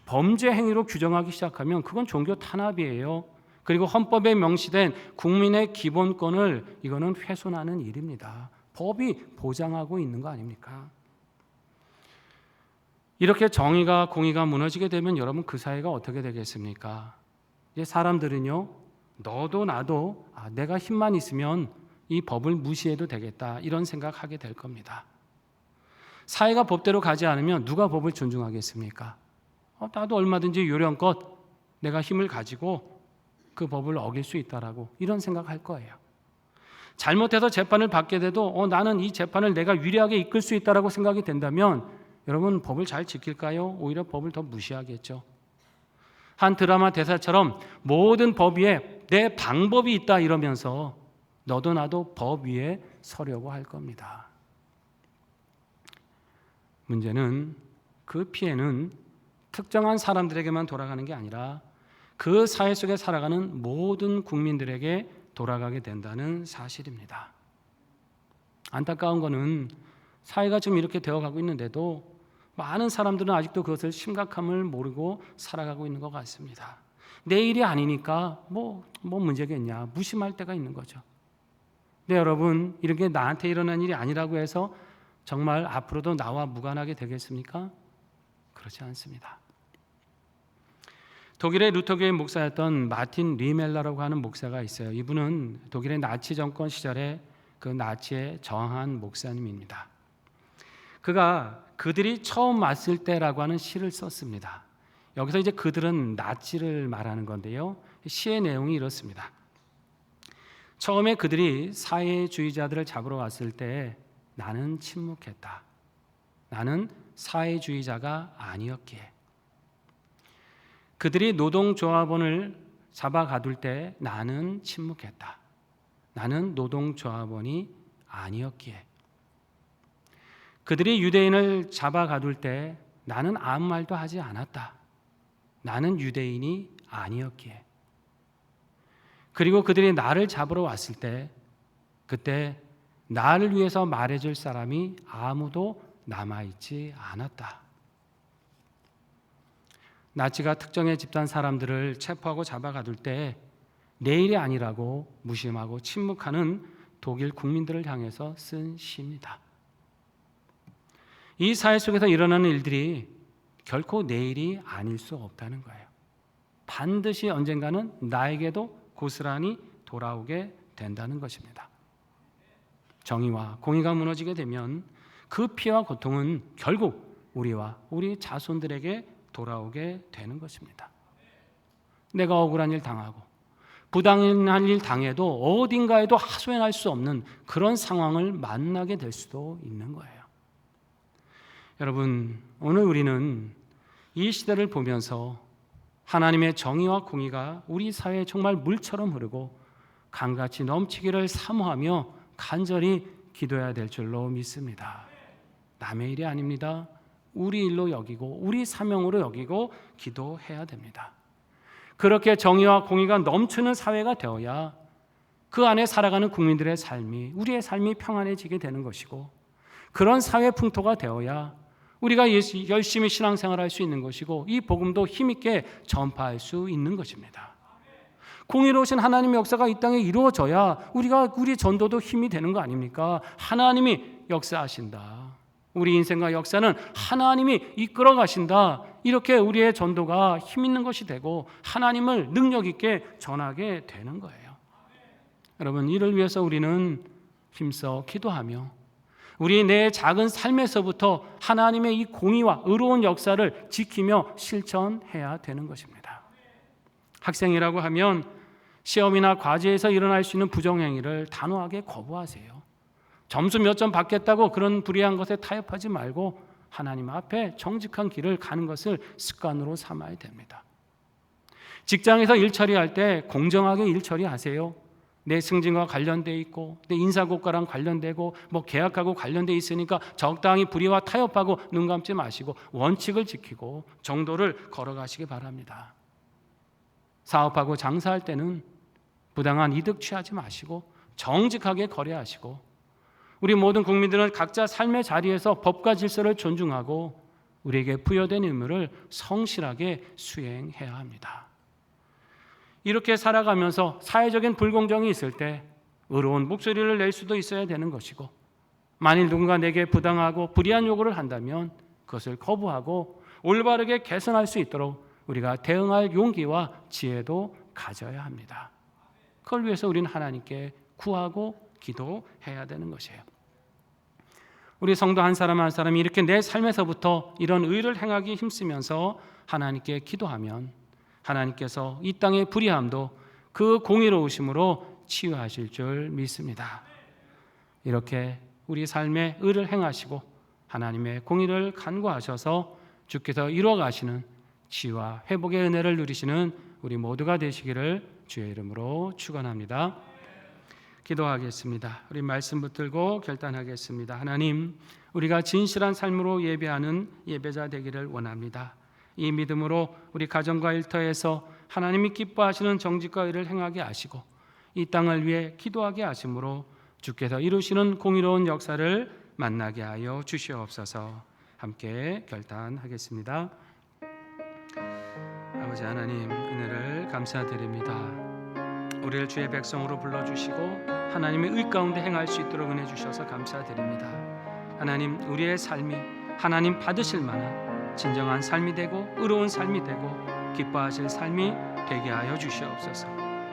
Speaker 3: 범죄 행위로 규정하기 시작하면 그건 종교 탄압이에요. 그리고 헌법에 명시된 국민의 기본권을 이거는 훼손하는 일입니다. 법이 보장하고 있는 거 아닙니까? 이렇게 정의가 공의가 무너지게 되면 여러분 그 사회가 어떻게 되겠습니까? 이제 사람들은요, 너도 나도 내가 힘만 있으면 이 법을 무시해도 되겠다 이런 생각하게 될 겁니다. 사회가 법대로 가지 않으면 누가 법을 존중하겠습니까? 나도 얼마든지 요령껏 내가 힘을 가지고 그 법을 어길 수 있다라고 이런 생각할 거예요. 잘못해서 재판을 받게 돼도 나는 이 재판을 내가 유리하게 이끌 수 있다라고 생각이 된다면 여러분 법을 잘 지킬까요? 오히려 법을 더 무시하겠죠. 한 드라마 대사처럼 모든 법 위에 내 방법이 있다 이러면서 너도 나도 법 위에 서려고 할 겁니다. 문제는 그 피해는 특정한 사람들에게만 돌아가는 게 아니라 그 사회 속에 살아가는 모든 국민들에게 돌아가게 된다는 사실입니다. 안타까운 것은 사회가 지금 이렇게 되어가고 있는데도 많은 사람들은 아직도 그것을 심각함을 모르고 살아가고 있는 것 같습니다. 내 일이 아니니까 뭐 문제겠냐 무심할 때가 있는 거죠. 네, 여러분 이렇게 나한테 일어난 일이 아니라고 해서 정말 앞으로도 나와 무관하게 되겠습니까? 그렇지 않습니다. 독일의 루터교회 목사였던 마틴 리멜라라고 하는 목사가 있어요. 이분은 독일의 나치 정권 시절에 그 나치에 저항한 목사님입니다. 그가 그들이 처음 왔을 때라고 하는 시를 썼습니다. 여기서 이제 그들은 나치를 말하는 건데요. 시의 내용이 이렇습니다. 처음에 그들이 사회주의자들을 잡으러 왔을 때 나는 침묵했다. 나는 사회주의자가 아니었기에. 그들이 노동조합원을 잡아 가둘 때 나는 침묵했다. 나는 노동조합원이 아니었기에. 그들이 유대인을 잡아 가둘 때 나는 아무 말도 하지 않았다. 나는 유대인이 아니었기에. 그리고 그들이 나를 잡으러 왔을 때 그때 나를 위해서 말해줄 사람이 아무도 남아있지 않았다. 나치가 특정의 집단 사람들을 체포하고 잡아가둘 때 내 일이 아니라고 무심하고 침묵하는 독일 국민들을 향해서 쓴 시입니다. 이 사회 속에서 일어나는 일들이 결코 내 일이 아닐 수 없다는 거예요. 반드시 언젠가는 나에게도 고스란히 돌아오게 된다는 것입니다. 정의와 공의가 무너지게 되면 그 피해와 고통은 결국 우리와 우리 자손들에게 돌아오게 되는 것입니다. 내가 억울한 일 당하고 부당한 일 당해도 어딘가에도 하소연할 수 없는 그런 상황을 만나게 될 수도 있는 거예요. 여러분, 오늘 우리는 이 시대를 보면서 하나님의 정의와 공의가 우리 사회에 정말 물처럼 흐르고 강같이 넘치기를 사모하며 간절히 기도해야 될 줄로 믿습니다. 남의 일이 아닙니다. 우리 일로 여기고 우리 사명으로 여기고 기도해야 됩니다. 그렇게 정의와 공의가 넘치는 사회가 되어야 그 안에 살아가는 국민들의 삶이 우리의 삶이 평안해지게 되는 것이고 그런 사회 풍토가 되어야 우리가 열심히 신앙생활할 수 있는 것이고 이 복음도 힘있게 전파할 수 있는 것입니다. 공의로우신 하나님의 역사가 이 땅에 이루어져야 우리 전도도 힘이 되는 거 아닙니까? 하나님이 역사하신다. 우리 인생과 역사는 하나님이 이끌어 가신다. 이렇게 우리의 전도가 힘 있는 것이 되고 하나님을 능력 있게 전하게 되는 거예요. 여러분, 이를 위해서 우리는 힘써 기도하며 우리 내 작은 삶에서부터 하나님의 이 공의와 의로운 역사를 지키며 실천해야 되는 것입니다. 학생이라고 하면 시험이나 과제에서 일어날 수 있는 부정행위를 단호하게 거부하세요. 점수 몇 점 받겠다고 그런 불의한 것에 타협하지 말고 하나님 앞에 정직한 길을 가는 것을 습관으로 삼아야 됩니다. 직장에서 일 처리할 때 공정하게 일 처리하세요. 내 승진과 관련돼 있고 내 인사고과랑 관련되고 계약하고 관련돼 있으니까 적당히 불의와 타협하고 눈 감지 마시고 원칙을 지키고 정도를 걸어가시기 바랍니다. 사업하고 장사할 때는 부당한 이득 취하지 마시고 정직하게 거래하시고 우리 모든 국민들은 각자 삶의 자리에서 법과 질서를 존중하고 우리에게 부여된 의무를 성실하게 수행해야 합니다. 이렇게 살아가면서 사회적인 불공정이 있을 때 의로운 목소리를 낼 수도 있어야 되는 것이고, 만일 누군가 내게 부당하고 불의한 요구를 한다면 그것을 거부하고 올바르게 개선할 수 있도록 우리가 대응할 용기와 지혜도 가져야 합니다. 그걸 위해서 우리는 하나님께 구하고 기도해야 되는 것이에요. 우리 성도 한 사람 한 사람이 이렇게 내 삶에서부터 이런 의를 행하기 힘쓰면서 하나님께 기도하면 하나님께서 이 땅의 불의함도 그 공의로우심으로 치유하실 줄 믿습니다. 이렇게 우리 삶에 의를 행하시고 하나님의 공의를 간구하셔서 주께서 이루어 가시는 치유와 회복의 은혜를 누리시는 우리 모두가 되시기를 주의 이름으로 축원합니다. 기도하겠습니다. 우리 말씀 붙들고 결단하겠습니다. 하나님, 우리가 진실한 삶으로 예배하는 예배자 되기를 원합니다. 이 믿음으로 우리 가정과 일터에서 하나님이 기뻐하시는 정직과 의를 행하게 하시고 이 땅을 위해 기도하게 하심으로 주께서 이루시는 공의로운 역사를 만나게 하여 주시옵소서. 함께 결단하겠습니다. 아버지 하나님, 은혜를 감사드립니다. 우리를 주의 백성으로 불러주시고 하나님의 의 가운데 행할 수 있도록 은혜 주셔서 감사드립니다. 하나님, 우리의 삶이 하나님 받으실 만한 진정한 삶이 되고 의로운 삶이 되고 기뻐하실 삶이 되게 하여 주시옵소서.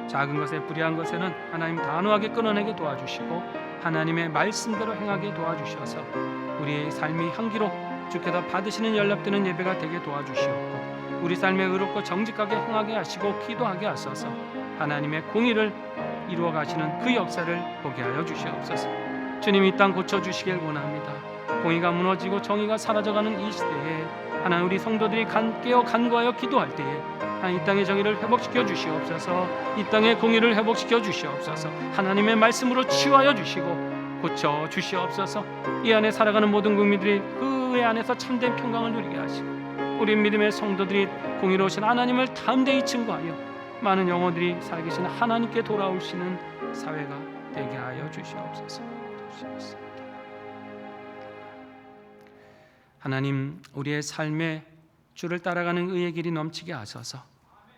Speaker 3: 작은 것에 불의한 것에는 하나님 단호하게 끊어내게 도와주시고 하나님의 말씀대로 행하게 도와주셔서 우리의 삶이 향기로 주께서 받으시는 연락되는 예배가 되게 도와주시옵고 우리 삶에 의롭고 정직하게 행하게 하시고 기도하게 하소서. 하나님의 공의를 이루어 가시는 그 역사를 보게 하여 주시옵소서. 주님, 이 땅 고쳐주시길 원합니다. 공의가 무너지고 정의가 사라져가는 이 시대에 하나님, 우리 성도들이 깨어 간구하여 기도할 때에 하나님, 이 땅의 정의를 회복시켜 주시옵소서. 이 땅의 공의를 회복시켜 주시옵소서. 하나님의 말씀으로 치유하여 주시고 고쳐 주시옵소서. 이 안에 살아가는 모든 국민들이 그 의 안에서 참된 평강을 누리게 하시고 우리 믿음의 성도들이 공의로우신 하나님을 담대히 증거하여 많은 영혼들이 살아계신 하나님께 돌아오시는 사회가 되게 하여 주시옵소서. 하나님, 우리의 삶에 주를 따라가는 의의 길이 넘치게 하소서.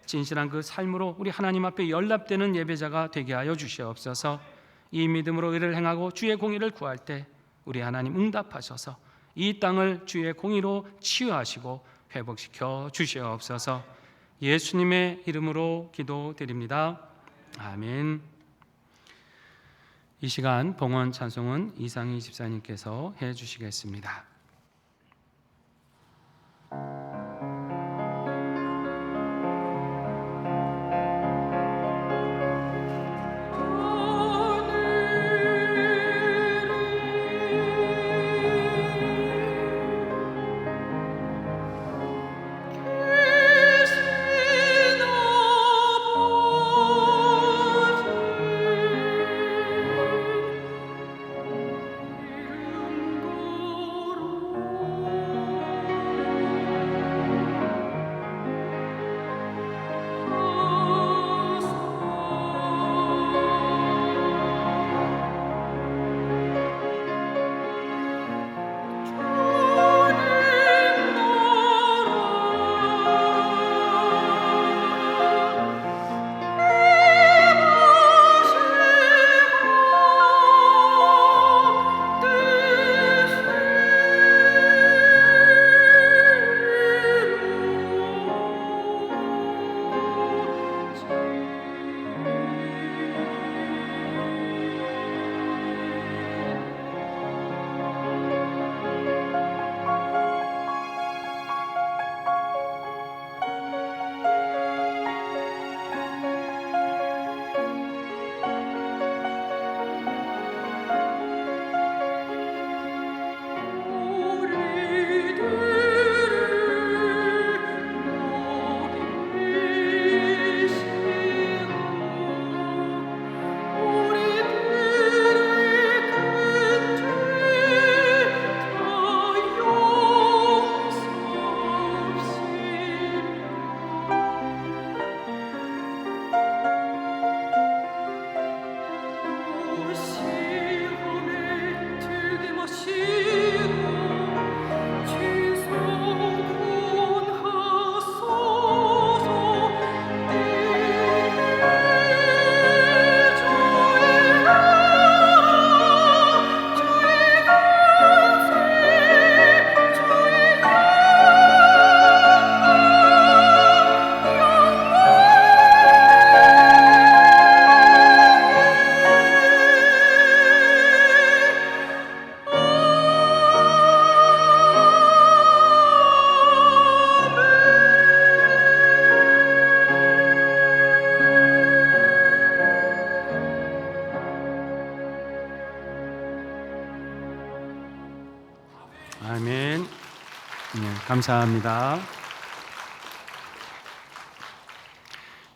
Speaker 3: 진실한 그 삶으로 우리 하나님 앞에 연락되는 예배자가 되게 하여 주시옵소서. 이 믿음으로 의를 행하고 주의 공의를 구할 때 우리 하나님 응답하셔서 이 땅을 주의 공의로 치유하시고 회복시켜 주시옵소서. 예수님의 이름으로 기도드립니다. 아멘. 이 시간 봉헌 찬송은 이상희 집사님께서 해주시겠습니다. 아멘. 감사합니다.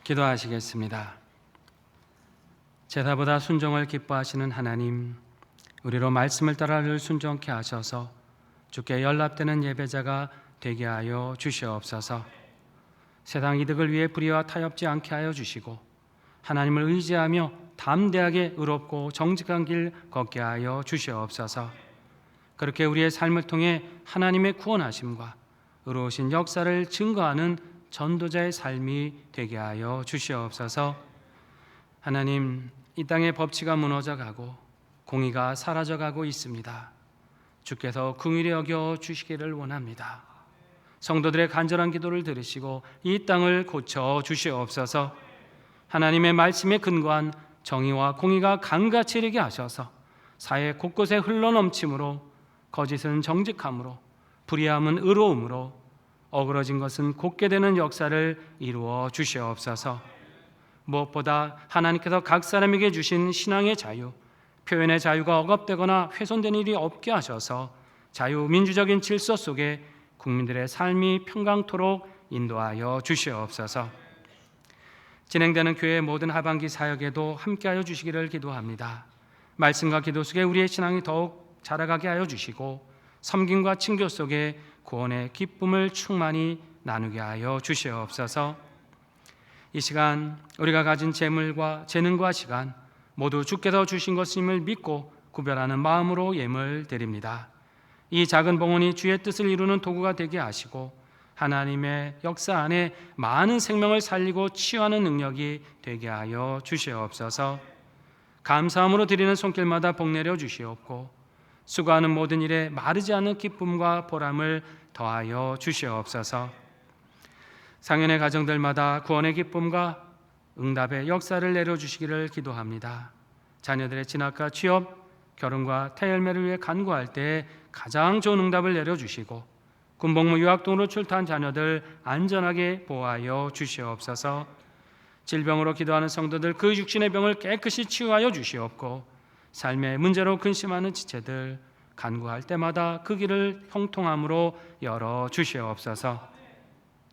Speaker 3: 기도하시겠습니다. 제사보다 순종을 기뻐하시는 하나님, 우리로 말씀을 따라 늘 순종케 하셔서 주께 연락되는 예배자가 되게 하여 주시옵소서. 세상 이득을 위해 불의와 타협지 않게 하여 주시고 하나님을 의지하며 담대하게 의롭고 정직한 길 걷게 하여 주시옵소서. 그렇게 우리의 삶을 통해 하나님의 구원하심과 의로우신 역사를 증거하는 전도자의 삶이 되게 하여 주시옵소서. 하나님, 이 땅의 법치가 무너져가고 공의가 사라져가고 있습니다. 주께서 긍휼히 여겨 주시기를 원합니다. 성도들의 간절한 기도를 들으시고 이 땅을 고쳐 주시옵소서. 하나님의 말씀에 근거한 정의와 공의가 강같이 이르게 하셔서 사회 곳곳에 흘러넘침으로 거짓은 정직함으로 불의함은 의로움으로 어그러진 것은 곧게 되는 역사를 이루어 주시옵소서. 무엇보다 하나님께서 각 사람에게 주신 신앙의 자유, 표현의 자유가 억압되거나 훼손된 일이 없게 하셔서 자유민주적인 질서 속에 국민들의 삶이 평강토록 인도하여 주시옵소서. 진행되는 교회의 모든 하반기 사역에도 함께하여 주시기를 기도합니다. 말씀과 기도 속에 우리의 신앙이 더욱 자라가게 하여 주시고 섬김과 친교 속에 구원의 기쁨을 충만히 나누게 하여 주시옵소서. 이 시간 우리가 가진 재물과 재능과 시간 모두 주께서 주신 것임을 믿고 구별하는 마음으로 예물 드립니다. 이 작은 봉헌이 주의 뜻을 이루는 도구가 되게 하시고 하나님의 역사 안에 많은 생명을 살리고 치유하는 능력이 되게 하여 주시옵소서. 감사함으로 드리는 손길마다 복 내려 주시옵고 수고하는 모든 일에 마르지 않는 기쁨과 보람을 더하여 주시옵소서. 상연의 가정들마다 구원의 기쁨과 응답의 역사를 내려주시기를 기도합니다. 자녀들의 진학과 취업, 결혼과 태열매를 위해 간구할 때 가장 좋은 응답을 내려주시고 군복무 유학 등으로 출타한 자녀들 안전하게 보호하여 주시옵소서. 질병으로 기도하는 성도들 그 육신의 병을 깨끗이 치유하여 주시옵고 삶의 문제로 근심하는 지체들 간구할 때마다 그 길을 형통함으로 열어 주시옵소서.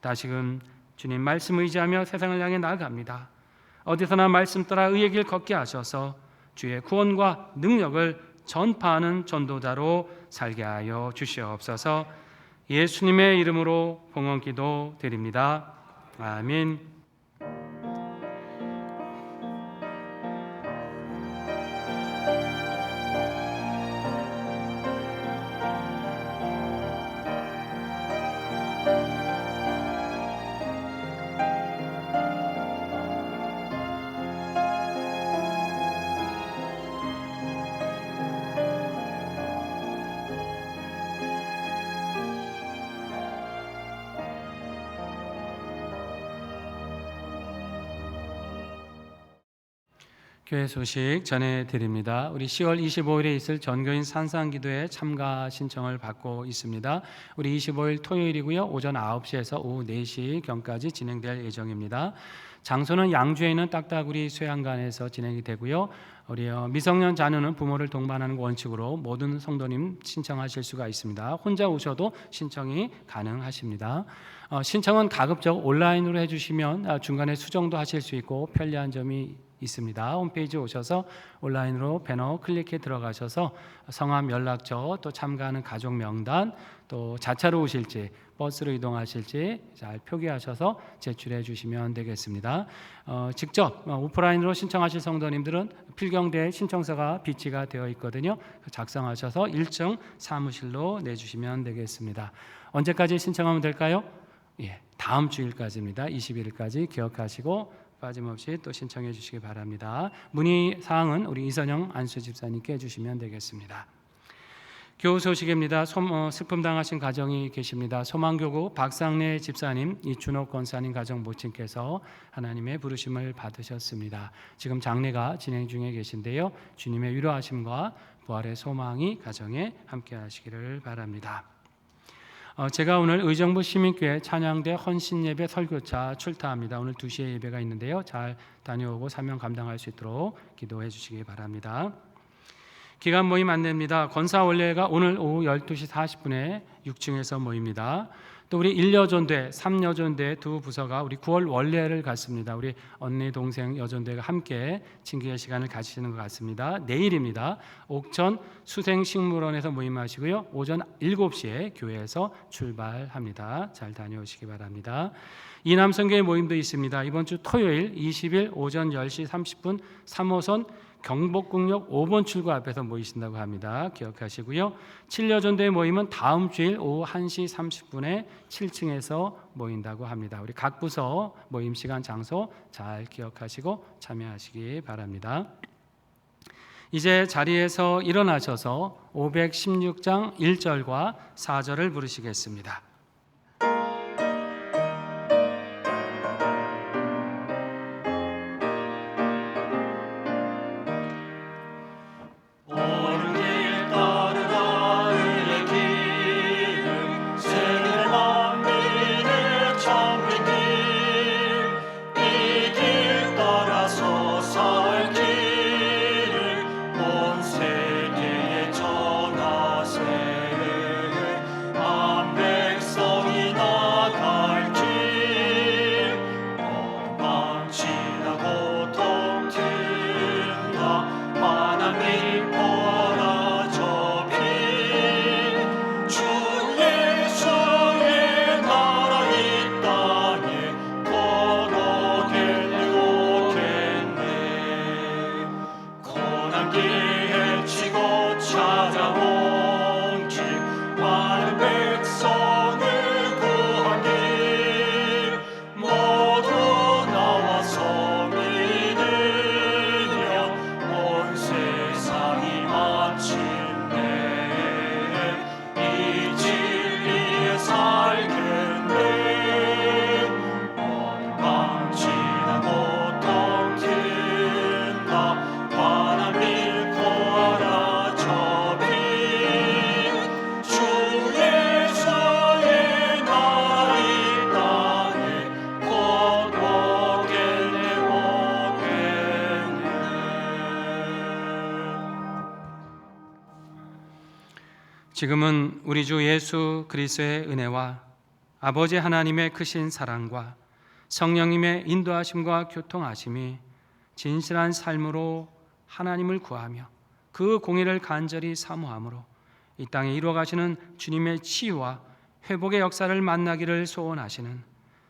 Speaker 3: 다시금 주님 말씀 의지하며 세상을 향해 나아갑니다. 어디서나 말씀 따라 의의 길 걷게 하셔서 주의 구원과 능력을 전파하는 전도자로 살게 하여 주시옵소서. 예수님의 이름으로 봉헌 기도 드립니다. 아멘. 교회 소식 전해드립니다. 우리 10월 25일에 있을 전교인 산상기도에 참가 신청을 받고 있습니다. 우리 25일 토요일이고요. 오전 9시에서 오후 4시경까지 진행될 예정입니다. 장소는 양주에 있는 딱따구리 수양관에서 진행이 되고요. 우리 미성년 자녀는 부모를 동반하는 원칙으로 모든 성도님 신청하실 수가 있습니다. 혼자 오셔도 신청이 가능하십니다. 신청은 가급적 온라인으로 해주시면 중간에 수정도 하실 수 있고 편리한 점이 있습니다. 홈페이지 오셔서 온라인으로 배너 클릭해 들어가셔서 성함, 연락처, 또 참가하는 가족 명단, 또 자차로 오실지 버스로 이동하실지 잘 표기하셔서 제출해 주시면 되겠습니다. 직접 오프라인으로 신청하실 성도님들은 필경대에 신청서가 비치가 되어 있거든요. 작성하셔서 1층 사무실로 내주시면 되겠습니다. 언제까지 신청하면 될까요? 다음 주일까지입니다. 21일까지 기억하시고 빠짐없이 또 신청해 주시기 바랍니다. 문의 사항은 우리 이선영 안수 집사님께 해주시면 되겠습니다. 교우 소식입니다. 슬픔 당하신 가정이 계십니다. 소망교구 박상래 집사님, 이춘옥 권사님 가정 모친께서 하나님의 부르심을 받으셨습니다. 지금 장례가 진행 중에 계신데요. 주님의 위로하심과 부활의 소망이 가정에 함께하시기를 바랍니다. 제가 오늘 의정부 시민교회 찬양대 헌신예배 설교차 출타합니다. 오늘 2시에 예배가 있는데요. 잘 다녀오고 사명 감당할 수 있도록 기도해 주시기 바랍니다. 기간 모임 안내입니다. 권사원례가 오늘 오후 12시 40분에 6층에서 모입니다. 또 우리 1여전대, 3여전대 두 부서가 우리 9월 원례를 갖습니다. 우리 언니, 동생, 여전대가 함께 친교의 시간을 가지시는 것 같습니다. 내일입니다. 옥천 수생식물원에서 모임하시고요. 오전 7시에 교회에서 출발합니다. 잘 다녀오시기 바랍니다. 이남선교회 모임도 있습니다. 이번 주 토요일 20일 오전 10시 30분 3호선 경복궁역 5번 출구 앞에서 모이신다고 합니다. 기억하시고요. 7여전대 모임은 다음 주일 오후 1시 30분에 7층에서 모인다고 합니다. 우리 각 부서 모임 시간 장소 잘 기억하시고 참여하시기 바랍니다. 이제 자리에서 일어나셔서 516장 1절과 4절을 부르시겠습니다. 지금은 우리 주 예수 그리스도의 은혜와 아버지 하나님의 크신 사랑과 성령님의 인도하심과 교통하심이 진실한 삶으로 하나님을 구하며 그 공의를 간절히 사모함으로 이 땅에 이루어가시는 주님의 치유와 회복의 역사를 만나기를 소원하시는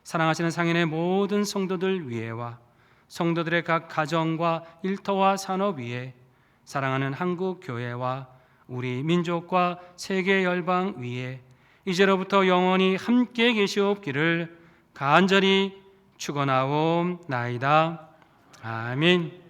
Speaker 3: 사랑하시는 상인의 모든 성도들 위에와 성도들의 각 가정과 일터와 산업 위에 사랑하는 한국 교회와 우리 민족과 세계 열방 위에 이제로부터 영원히 함께 계시옵기를 간절히 축원하옵나이다. 아멘.